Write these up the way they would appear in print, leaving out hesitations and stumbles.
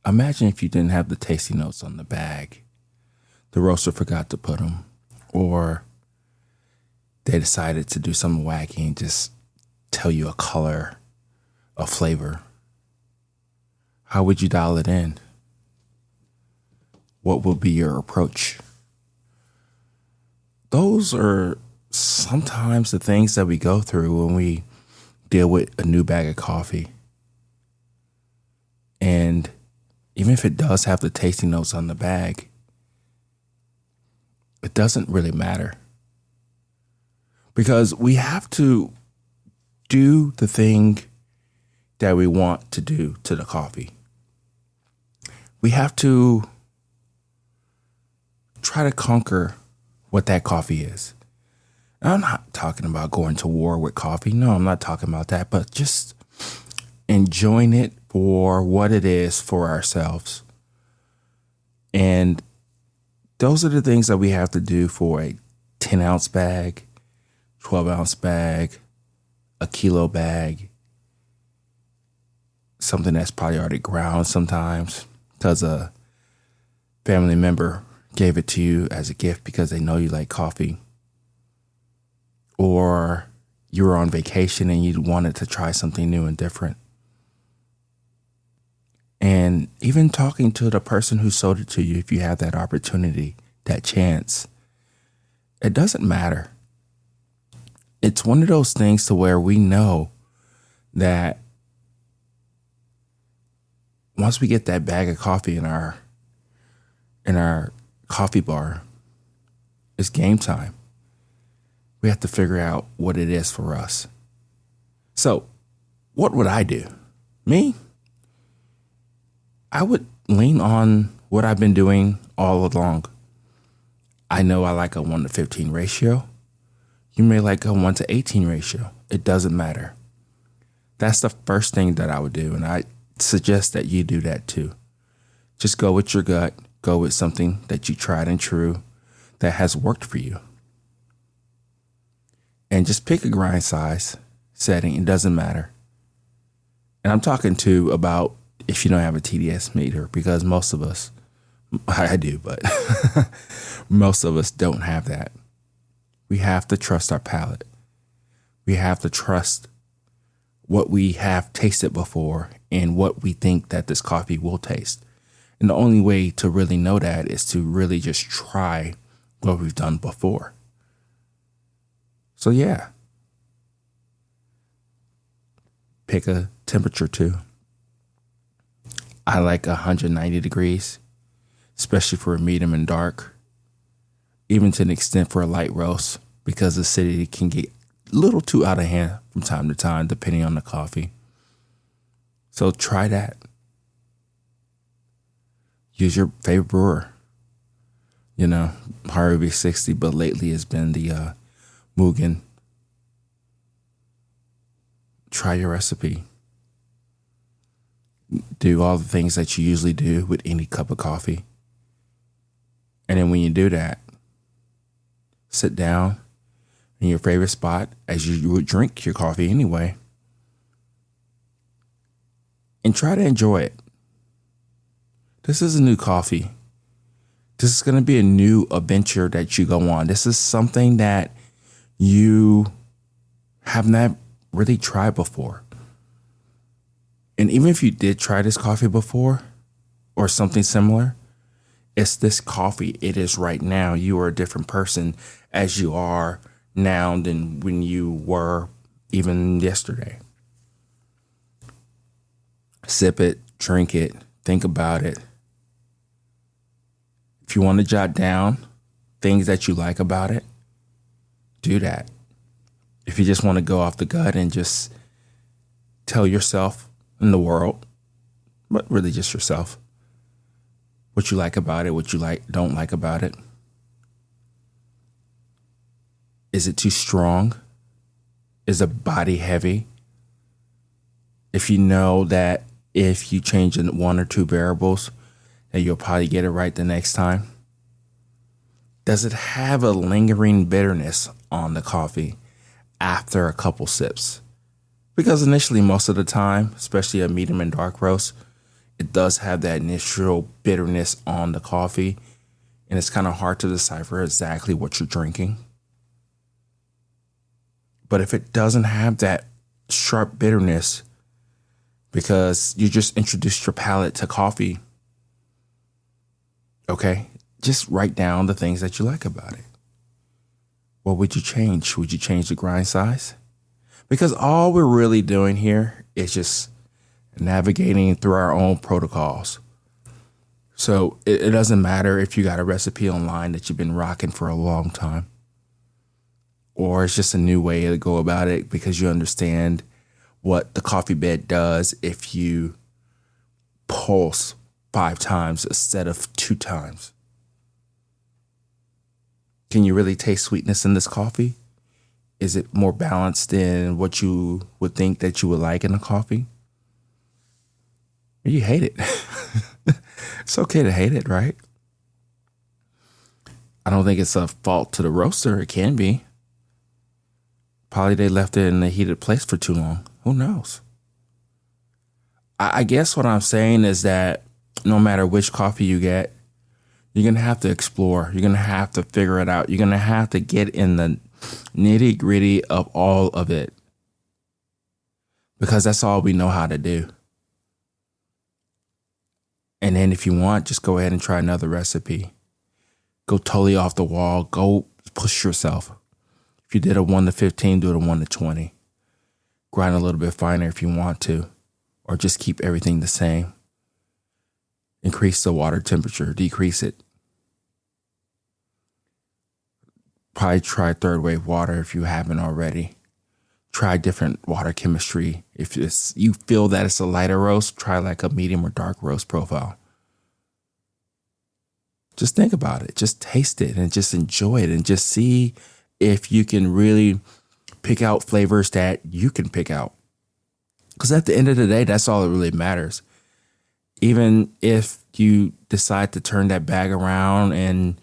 Imagine if you didn't have the tasty notes on the bag. The roaster forgot to put them, or they decided to do something wacky and just tell you a color, a flavor. How would you dial it in? What would be your approach? Those are sometimes the things that we go through when we deal with a new bag of coffee. And even if it does have the tasting notes on the bag, it doesn't really matter. Because we have to do the thing that we want to do to the coffee. We have to try to conquer what that coffee is. I'm not talking about going to war with coffee. No, I'm not talking about that, but just enjoying it for what it is for ourselves. And those are the things that we have to do for a 10-ounce bag, 12-ounce bag, a kilo bag, something that's probably already ground sometimes because a family member gave it to you as a gift because they know you like coffee. Or you were on vacation and you wanted to try something new and different. And even talking to the person who sold it to you, if you have that opportunity, that chance, it doesn't matter. It's one of those things to where we know that once we get that bag of coffee in our coffee bar, it's game time. We have to figure out what it is for us. So, what would I do? Me? I would lean on what I've been doing all along. I know I like a 1-to-15 ratio. You may like a 1-to-18 ratio. It doesn't matter. That's the first thing that I would do, and I suggest that you do that too. Just go with your gut. Go with something that you tried and true that has worked for you. And just pick a grind size setting. It doesn't matter. And I'm talking too about if you don't have a TDS meter, because most of us, I do, but most of us don't have that. We have to trust our palate. We have to trust what we have tasted before and what we think that this coffee will taste. And the only way to really know that is to really just try what we've done before. So yeah, pick a temperature too. I like 190 degrees, especially for a medium and dark, even to an extent for a light roast, because the acidity can get a little too out of hand from time to time, depending on the coffee. So try that. Use your favorite brewer. You know, Harvey 60, but lately it's been the Mugen. Try your recipe. Do all the things that you usually do with any cup of coffee. And then when you do that, sit down in your favorite spot as you would drink your coffee anyway. And try to enjoy it. This is a new coffee. This is going to be a new adventure that you go on. This is something that you have not really tried before. And even if you did try this coffee before or something similar, it's this coffee. It is right now. You are a different person as you are now than when you were even yesterday. Sip it, drink it, think about it. If you want to jot down things that you like about it, do that. If you just want to go off the gut and just tell yourself and the world, but really just yourself, what you like about it, what you don't like about it. Is it too strong? Is the body heavy? If you know that if you change in 1 or 2 variables, that you'll probably get it right the next time. Does it have a lingering bitterness on the coffee after a couple sips? Because initially, most of the time, especially a medium and dark roast, it does have that initial bitterness on the coffee, and it's kind of hard to decipher exactly what you're drinking. But if it doesn't have that sharp bitterness, because you just introduced your palate to coffee, okay, just write down the things that you like about it. What would you change? Would you change the grind size? Because all we're really doing here is just navigating through our own protocols. So it doesn't matter if you got a recipe online that you've been rocking for a long time, or it's just a new way to go about it because you understand what the coffee bed does if you pulse 5 times instead of 2 times. Can you really taste sweetness in this coffee? Is it more balanced than what you would think that you would like in a coffee? Or you hate it. It's okay to hate it, right? I don't think it's a fault to the roaster. It can be. Probably they left it in a heated place for too long. Who knows? I guess what I'm saying is that no matter which coffee you get, you're going to have to explore. You're going to have to figure it out. You're going to have to get in the nitty gritty of all of it, because that's all we know how to do. And then if you want, just go ahead and try another recipe. Go totally off the wall. Go push yourself. If you did a 1 to 15, do it a 1 to 20. Grind a little bit finer if you want to, or just keep everything the same. Increase the water temperature, decrease it. Probably try third wave water if you haven't already. Try different water chemistry. If you feel that it's a lighter roast, try like a medium or dark roast profile. Just think about it. Just taste it and just enjoy it and just see if you can really pick out flavors that you can pick out. Because at the end of the day, that's all that really matters. Even if you decide to turn that bag around and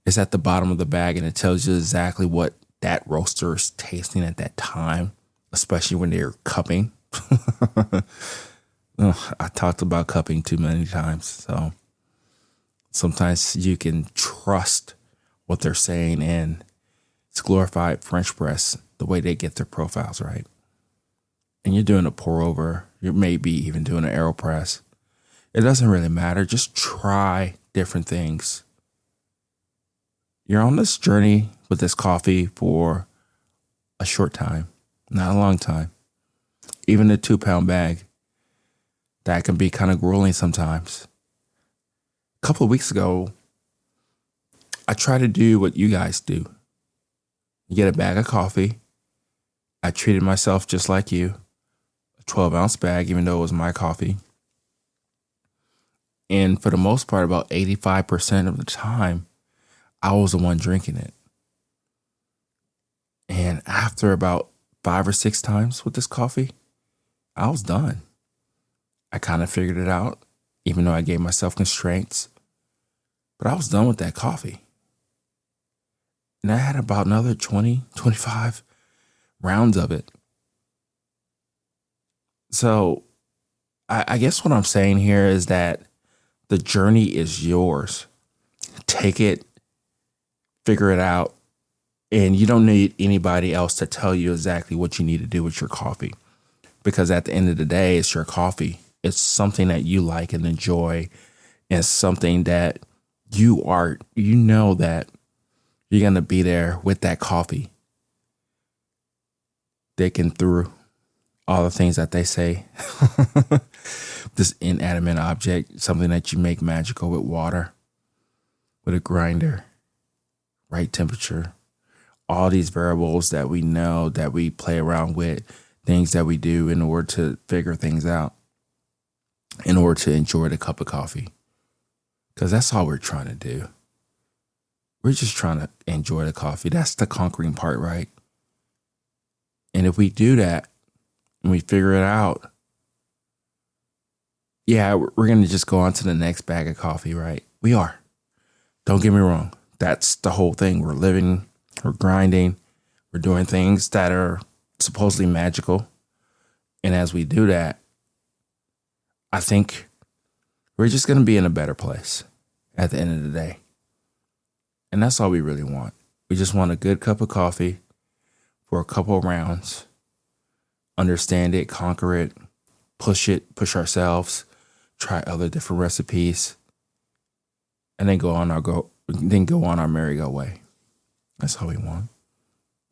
it's at the bottom of the bag and it tells you exactly what that roaster is tasting at that time, especially when they're cupping. I talked about cupping too many times. So sometimes you can trust what they're saying, and it's glorified French press, the way they get their profiles right. And you're doing a pour over, you may be even doing an AeroPress. It doesn't really matter. Just try different things. You're on this journey with this coffee for a short time, not a long time. Even a 2-pound bag, that can be kind of grueling sometimes. A couple of weeks ago, I tried to do what you guys do. You get a bag of coffee. I treated myself just like you. A 12-ounce bag, even though it was my coffee. And for the most part, about 85% of the time, I was the one drinking it. And after about 5 or 6 times with this coffee, I was done. I kind of figured it out, even though I gave myself constraints. But I was done with that coffee. And I had about another 20, 25 rounds of it. So I guess what I'm saying here is that the journey is yours. Take it, figure it out, and you don't need anybody else to tell you exactly what you need to do with your coffee. Because at the end of the day, it's your coffee. It's something that you like and enjoy, and something that you know that you're going to be there with that coffee, digging through all the things that they say. This inanimate object, something that you make magical with water, with a grinder, right temperature, all these variables that we know that we play around with, things that we do in order to figure things out, in order to enjoy the cup of coffee. Because that's all we're trying to do. We're just trying to enjoy the coffee. That's the conquering part, right? And if we do that and we figure it out, yeah, we're going to just go on to the next bag of coffee, right? We are. Don't get me wrong. That's the whole thing. We're living, we're grinding, we're doing things that are supposedly magical. And as we do that, I think We're just going to be in a better place at the end of the day. And that's all we really want. We just want a good cup of coffee for a couple of rounds, understand it, conquer it, push ourselves, try other different recipes, and then go on our merry-go way. That's all we want.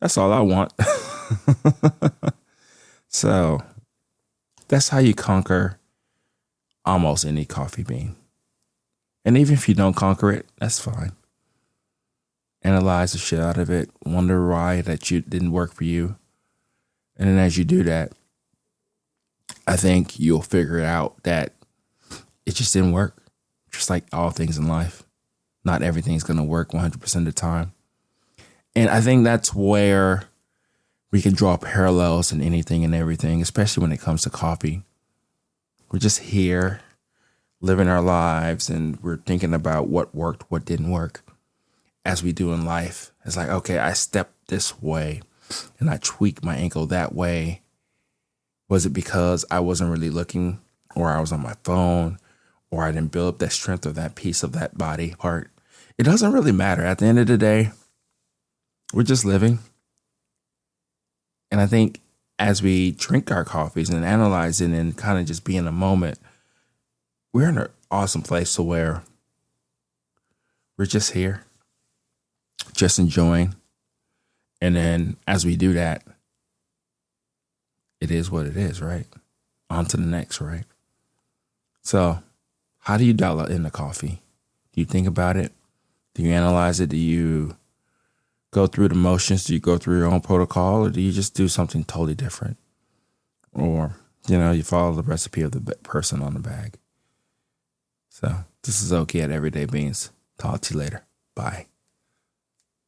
That's all I want. So that's how you conquer almost any coffee bean. And even if you don't conquer it, that's fine. Analyze the shit out of it. Wonder why that you didn't work for you. And then as you do that, I think you'll figure out that it just didn't work. Just like all things in life. Not everything's going to work 100% of the time. And I think that's where we can draw parallels in anything and everything, especially when it comes to coffee. We're just here living our lives and we're thinking about what worked, what didn't work, as we do in life. It's like, okay, I stepped this way and I tweaked my ankle that way. Was it because I wasn't really looking, or I was on my phone, or I didn't build up that strength or that piece of that body part? It doesn't really matter. At the end of the day, we're just living. And I think as we drink our coffees and analyze it and kind of just be in a moment, we're in an awesome place to where we're just here, just enjoying. And then as we do that, it is what it is, right? On to the next, right? So how do you dial in the coffee? Do you think about it? Do you analyze it? Do you go through the motions? Do you go through your own protocol, or do you just do something totally different? Or, you follow the recipe of the person on the bag. So this is Oki at Everyday Beans. Talk to you later. Bye.